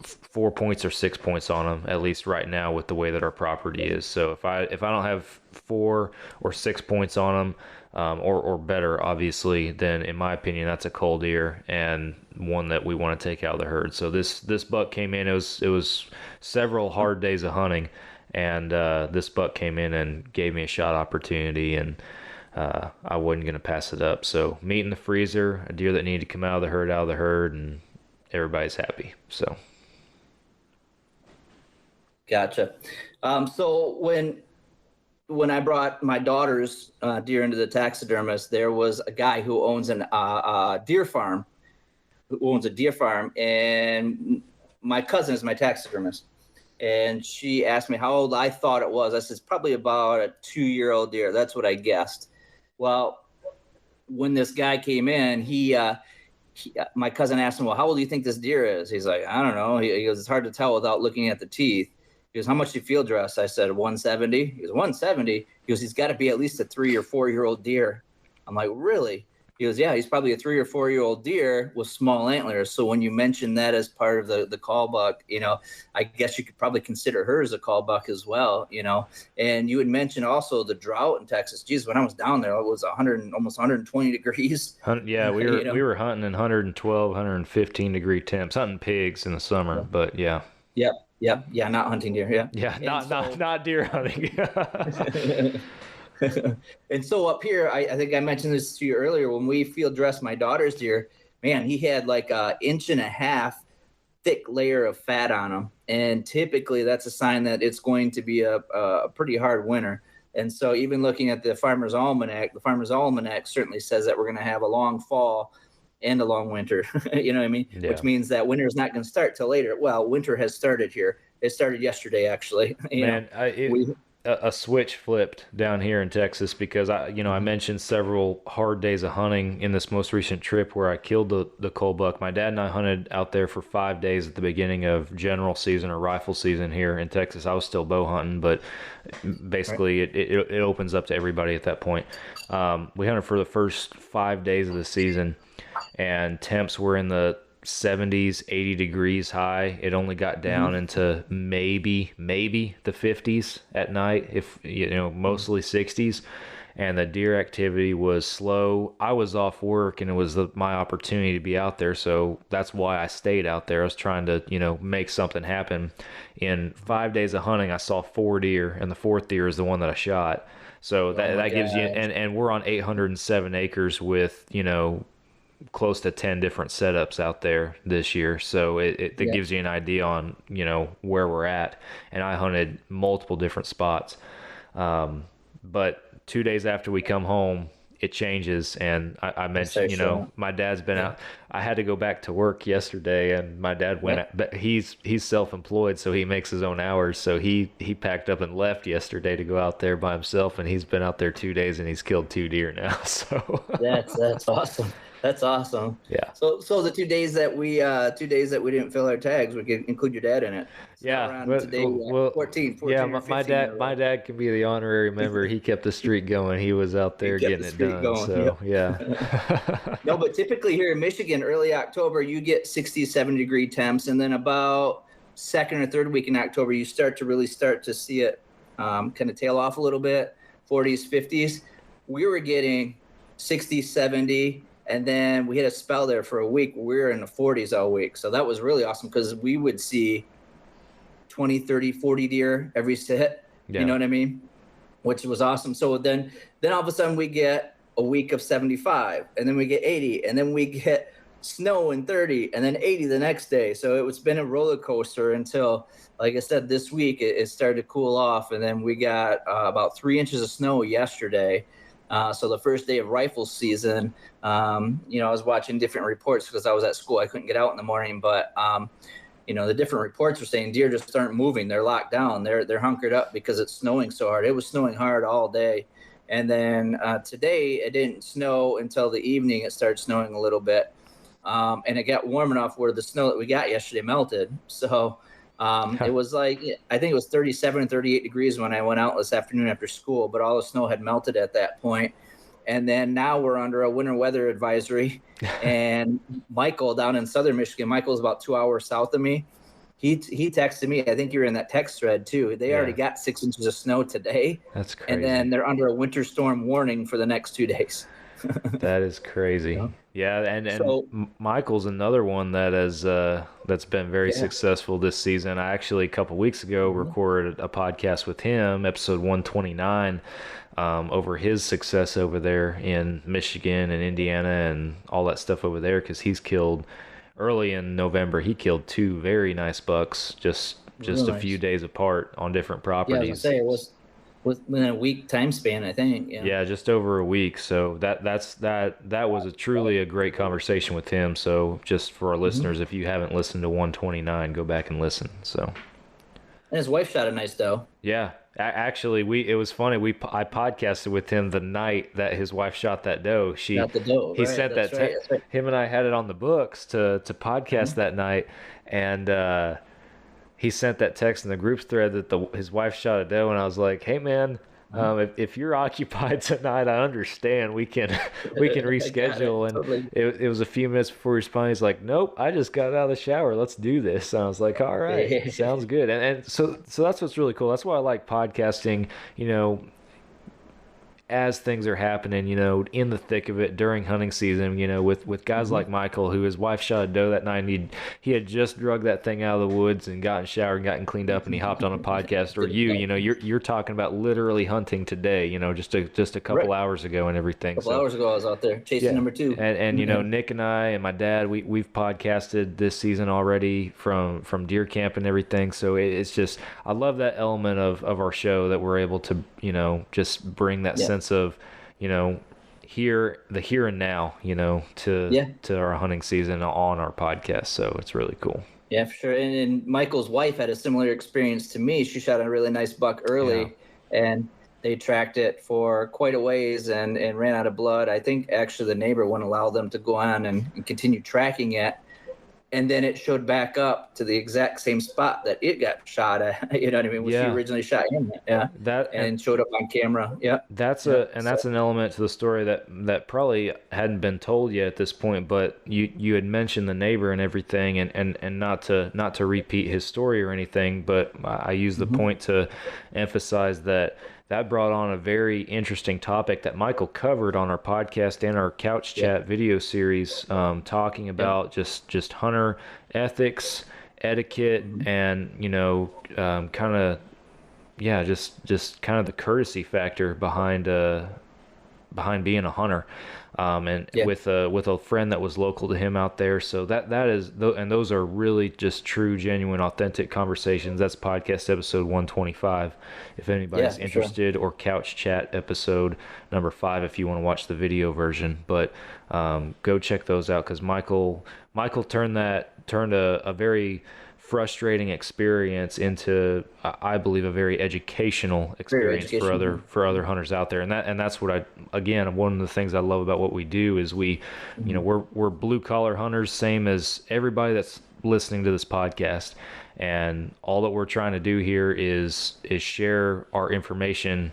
4 points or 6 points on them, at least right now with the way that our property is. So if I don't have 4 or 6 points on them, or better, obviously, then in my opinion, that's a cull deer and one that we want to take out of the herd. So this buck came in. It was several hard days of hunting, and this buck came in and gave me a shot opportunity, and I wasn't going to pass it up. So meat in the freezer, a deer that needed to come out of the herd, and everybody's happy. So. Gotcha. So when I brought my daughter's deer into the taxidermist, there was a guy who owns a deer farm, and my cousin is my taxidermist. And she asked me how old I thought it was. I said, it's probably about a 2-year-old deer. That's what I guessed. Well, when this guy came in, my cousin asked him, well, how old do you think this deer is? He's like, I don't know. He goes, it's hard to tell without looking at the teeth. He goes, how much do you field dress? I said, 170. He goes, 170? He goes, he's got to be at least a 3 or 4 year old deer. I'm like, really? He goes, yeah, he's probably a 3 or 4 year old deer with small antlers. So when you mention that as part of the call buck, I guess you could probably consider her as a call buck as well, And you had mentioned also the drought in Texas. Geez, when I was down there, it was almost 120 degrees. Yeah, we were hunting in 112, 115 degree temps, hunting pigs in the summer, but yeah. Yep. Yeah, not hunting deer. Yeah. Yeah, not deer hunting. And so up here, I think I mentioned this to you earlier, when we field dressed my daughter's deer, man, he had like 1.5 inch thick layer of fat on him. And typically that's a sign that it's going to be a pretty hard winter. And so even looking at the Farmer's Almanac certainly says that we're going to have a long fall and a long winter, you know what I mean? Yeah. Which means that winter is not going to start till later. Well, winter has started here. It started yesterday, actually. a switch flipped down here in Texas because I mentioned several hard days of hunting in this most recent trip where I killed the cull buck. My dad and I hunted out there for 5 days at the beginning of general season or rifle season here in Texas. I was still bow hunting, but basically it opens up to everybody at that point. We hunted for the first 5 days of the season, and temps were in the 70s, 80 degrees high. It only got down into maybe the 50s at night, if mostly 60s, and the deer activity was slow. I was off work and it was my opportunity to be out there, so that's why I stayed out there. I was trying to make something happen. In 5 days of hunting, I saw 4 deer, and the fourth deer is the one that I shot. So that gives you, and we're on 807 acres with close to 10 different setups out there this year, so it gives you an idea on where we're at. And I hunted multiple different spots, but 2 days after we come home it changes. And I mentioned my dad's been out. I had to go back to work yesterday, and my dad went out, but he's self-employed, so he makes his own hours, so he packed up and left yesterday to go out there by himself, and he's been out there 2 days and he's killed 2 deer now. So that's awesome. That's awesome. Yeah. So the 2 days that we didn't fill our tags, we could include your dad in it. So today, 14 yeah, my dad can be the honorary member. He kept the streak going. He was out there getting it done. Going. So yeah. No, but typically here in Michigan, early October, you get 60, 70 degree temps, and then about second or third week in October, you start to see it kind of tail off a little bit, 40s, 50s. We were getting 60, 70. And then we had a spell there for a week. We were in the 40s all week. So that was really awesome because we would see 20, 30, 40 deer every sit. Yeah. You know what I mean? Which was awesome. So then all of a sudden we get a week of 75, and then we get 80, and then we get snow in 30, and then 80 the next day. So it's been a roller coaster until, like I said, this week it started to cool off. And then we got about 3 inches of snow yesterday. So the first day of rifle season, I was watching different reports because I was at school. I couldn't get out in the morning, but, the different reports were saying deer just aren't moving. They're locked down. They're hunkered up because it's snowing so hard. It was snowing hard all day. And then today it didn't snow until the evening. It started snowing a little bit. And it got warm enough where the snow that we got yesterday melted. So it was like, I think it was 37 and 38 degrees when I went out this afternoon after school, but all the snow had melted at that point. And then now we're under a winter weather advisory. And Michael down in southern Michigan, Michael's about 2 hours south of me. He texted me. I think you were in that text thread too. They already got 6 inches of snow today. That's crazy. And then they're under a winter storm warning for the next 2 days. That is crazy. Yeah, and so, Michael's another one that has that's been very successful this season. I actually a couple weeks ago recorded a podcast with him, episode 129, over his success over there in Michigan and Indiana and all that stuff over there, because he's killed early in November. He killed 2 very nice bucks just really a few days apart on different properties. Yeah, I was gonna say it was within a week time span, I think. Yeah, just over a week. So that was truly a great conversation with him. So just for our listeners, if you haven't listened to 129, go back and listen. So. And his wife shot a nice doe. Yeah, actually, it was funny. I podcasted with him the night that his wife shot that doe. Shot the doe. He sent that. Right. Him and I had it on the books to podcast that night, and. He sent that text in the group thread that his wife shot a doe, and I was like, "Hey, man, if you're occupied tonight, I understand. We can reschedule." And it was a few minutes before he responded. He's like, "Nope, I just got out of the shower. Let's do this." And I was like, "All right, sounds good." And so that's what's really cool. That's why I like podcasting. As things are happening, in the thick of it during hunting season, with guys like Michael, who his wife shot a doe that night, and he had just drug that thing out of the woods and gotten showered and gotten cleaned up, and he hopped on a podcast. Or you're talking about literally hunting today, just a couple hours ago and everything. A couple hours ago I was out there chasing number 2. And Nick and I and my dad, we've podcasted this season already from deer camp and everything. So it's just, I love that element of our show that we're able to, just bring that sense of the here and now to our hunting season on our podcast. So it's really cool. Yeah, for sure. And Michael's wife had a similar experience to me. She shot a really nice buck early, and they tracked it for quite a ways and ran out of blood. I think actually the neighbor wouldn't allow them to go on and continue tracking it. And then it showed back up to the exact same spot that it got shot at. You know what I mean? Was she originally shot in? Yeah. And showed up on camera. Yeah. That's an element to the story that probably hadn't been told yet at this point. But you had mentioned the neighbor and everything, and not to repeat his story or anything. But I use the point to emphasize that brought on a very interesting topic that Michael covered on our podcast and our Couch Chat video series, talking about just hunter ethics, etiquette, and kind of just kind of the courtesy factor behind being a hunter, with a friend that was local to him out there. So that is, and those are really just true, genuine, authentic conversations. That's podcast episode 125 if anybody's interested, or Couch Chat episode number 5 if you want to watch the video version. But go check those out, because Michael turned a very frustrating experience into, I believe, a very educational experience for other hunters out there. And that's what one of the things I love about what we do is we're blue collar hunters, same as everybody that's listening to this podcast. And all that we're trying to do here is share our information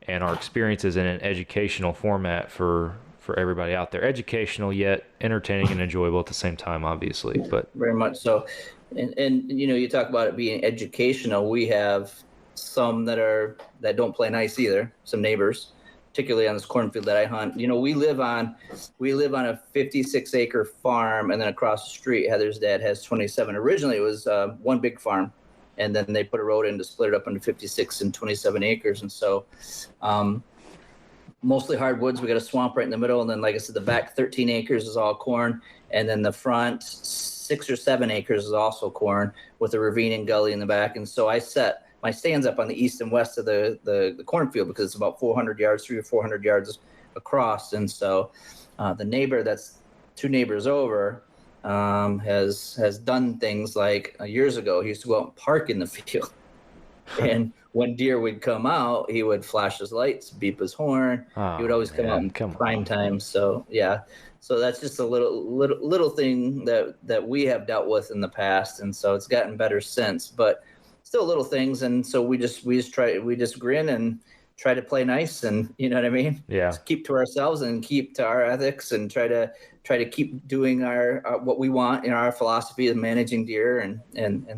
and our experiences in an educational format for everybody out there. Educational yet entertaining and enjoyable at the same time, obviously. But very much so. And you talk about it being educational. We have some that don't play nice either. Some neighbors, particularly on this cornfield that I hunt. We live on a 56-acre farm, and then across the street, Heather's dad has 27. Originally, it was one big farm, and then they put a road in to split it up into 56 and 27 acres. And so, mostly hardwoods. We got a swamp right in the middle, and then, like I said, the back 13 acres is all corn, and then the front 6 or 7 acres is also corn, with a ravine and gully in the back. And so I set my stands up on the east and west of the cornfield, because it's about 400 yards, 300 or 400 yards across. And so the neighbor that's 2 neighbors over has done things like years ago. He used to go out and park in the field. And when deer would come out, he would flash his lights, beep his horn. He would always come out in prime time. So, yeah. So that's just a little thing that we have dealt with in the past, and so it's gotten better since. But still little things, and so we just grin and try to play nice, and you know what I mean. Yeah. Just keep to ourselves and keep to our ethics, and try to keep doing our what we want in our philosophy of managing deer and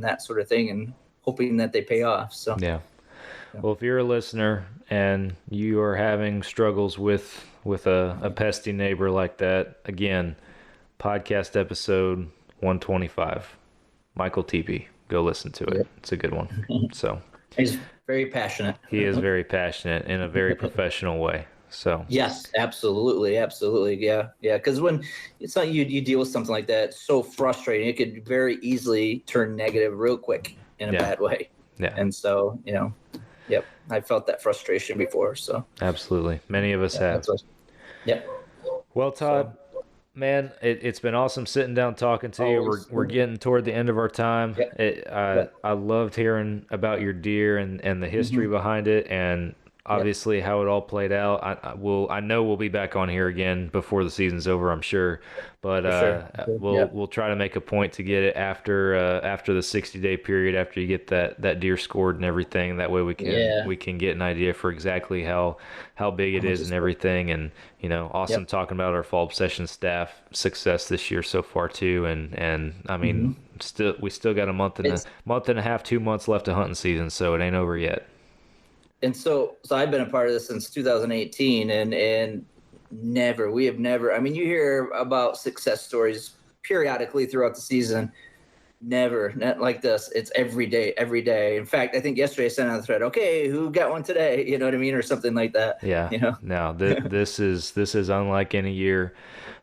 that sort of thing, and hoping that they pay off. So yeah. Well, if you're a listener and you are having struggles with a pesty neighbor like that, again, podcast episode 125, Michael TP. Go listen to it. Yep. It's a good one. So he's very passionate. He is very passionate in a very professional way. So yes, absolutely, yeah. Because when it's not you deal with something like that, it's so frustrating. It could very easily turn negative real quick in a bad way. Yeah, and so yep, I felt that frustration before. So absolutely, many of us have. Well, Todd, man, it's been awesome sitting down talking to you. We're getting toward the end of our time. I loved hearing about your deer and the history behind it, and obviously how it all played out. I know we'll be back on here again before the season's over, I'm sure. But we'll try to make a point to get it after the 60-day period, after you get that deer scored and everything. That way we can get an idea for exactly how big it is and everything. And awesome talking about our fall obsession staff success this year so far too. And I mean, we still got a month and a half, 2 months left of hunting season, so it ain't over yet. And so I've been a part of this since 2018, and we have never, I mean, you hear about success stories periodically throughout the season. Never, not like this. It's every day. In fact, I think yesterday I sent out a thread, okay, who got one today? You know what I mean? Or something like that. Yeah. No, this is unlike any year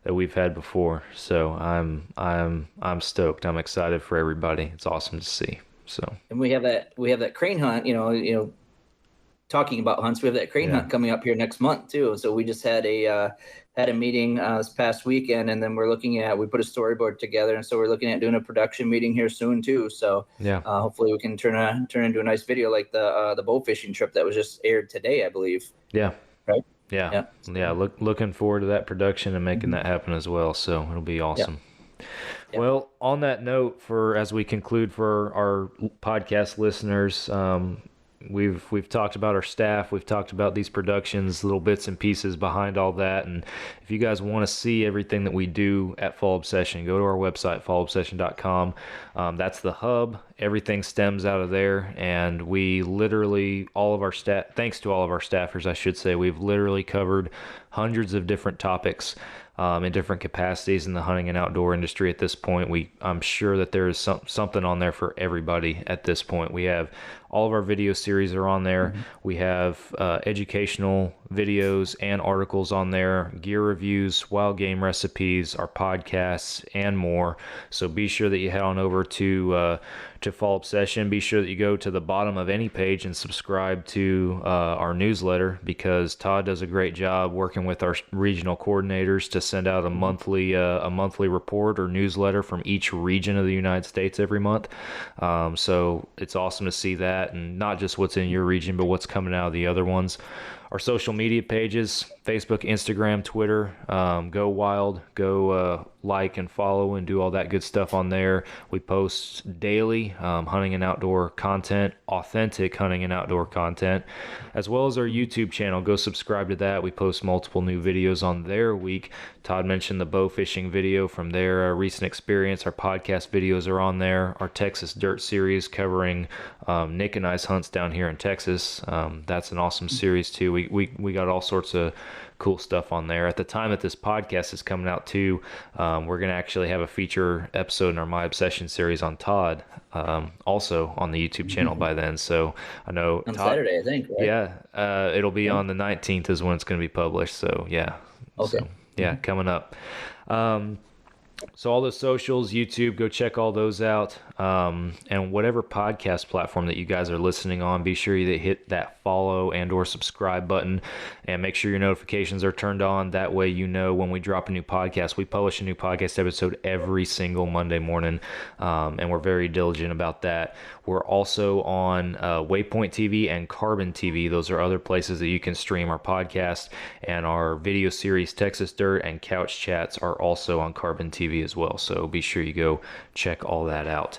that we've had before. So I'm stoked. I'm excited for everybody. It's awesome to see. So, and we have that crane hunt, talking about hunts. We have that crane hunt coming up here next month too. So we just had a meeting this past weekend, and then we put a storyboard together, and so we're looking at doing a production meeting here soon too. So hopefully we can turn into a nice video like the bow fishing trip that was just aired today, I believe. Yeah. Right. Yeah. Looking forward to that production and making that happen as well. So it'll be awesome. Yeah. Well, on that note, as we conclude for our podcast listeners, we've talked about our staff, we've talked about these productions, little bits and pieces behind all that, and if you guys want to see everything that we do at Fall Obsession, go to our website, fallobsession.com. That's the hub. Everything stems out of there, and we literally, thanks to all of our staffers, I should say, we've literally covered hundreds of different topics in different capacities in the hunting and outdoor industry at this point. I'm sure that there is something on there for everybody at this point. We have all of our video series are on there. We have educational videos and articles on there, gear reviews, wild game recipes, our podcasts, and more. So be sure that you head on over to Fall Obsession. Be sure that you go to the bottom of any page and subscribe to our newsletter, because Todd does a great job working with our regional coordinators to send out a monthly report or newsletter from each region of the United States every month. So it's awesome to see that, and not just what's in your region, but what's coming out of the other ones. Our social media pages, Facebook, Instagram, Twitter, go wild, go like and follow and do all that good stuff on there. We post daily hunting and outdoor content, authentic hunting and outdoor content, as well as our YouTube channel. Go subscribe to that. We post multiple new videos on there a week. Todd mentioned the bow fishing video from their recent experience. Our podcast videos are on there. Our Texas Dirt series covering Nick and I's hunts down here in Texas. That's an awesome series too. We got all sorts of cool stuff on there. At the time that this podcast is coming out too, we're going to actually have a feature episode in our My Obsession series on Todd, also on the YouTube channel by then. So I know on Todd, Saturday, I think, right? Yeah, it'll be on the 19th is when it's going to be published. So yeah. Okay. So, coming up. So all those socials, YouTube, go check all those out. And whatever podcast platform that you guys are listening on, be sure you hit that follow and or subscribe button, and make sure your notifications are turned on. That way you know when we drop a new podcast. We publish a new podcast episode every single Monday morning, and we're very diligent about that. We're also on Waypoint TV and Carbon TV. Those are other places that you can stream our podcast, and our video series Texas Dirt and Couch Chats are also on Carbon TV as well. So be sure you go check all that out.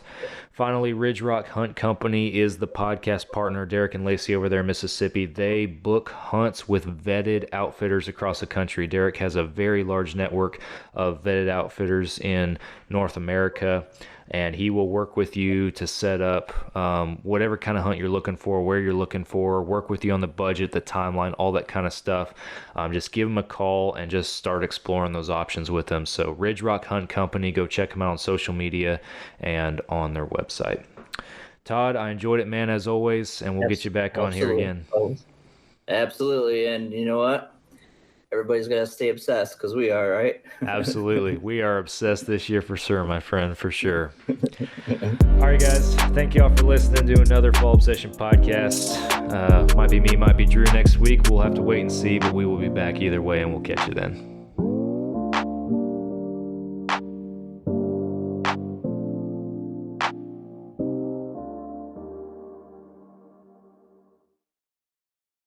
Finally, Ridge Rock Hunt Company is the podcast partner. Derek and Lacey over there in Mississippi, they book hunts with vetted outfitters across the country. Derek has a very large network of vetted outfitters in North America, and he will work with you to set up whatever kind of hunt you're looking for, where you're looking for, work with you on the budget, the timeline, all that kind of stuff. Just give him a call and just start exploring those options with them. So Ridge Rock Hunt Company, go check them out on social media and on their website. Todd, I enjoyed it, man, as always, and we'll get you back on here again. Absolutely, and you know what? Everybody's got to stay obsessed, because we are, right? Absolutely. We are obsessed this year for sure, my friend, for sure. All right, guys. Thank you all for listening to another Fall Obsession podcast. Might be me, might be Drew next week. We'll have to wait and see, but we will be back either way, and we'll catch you then.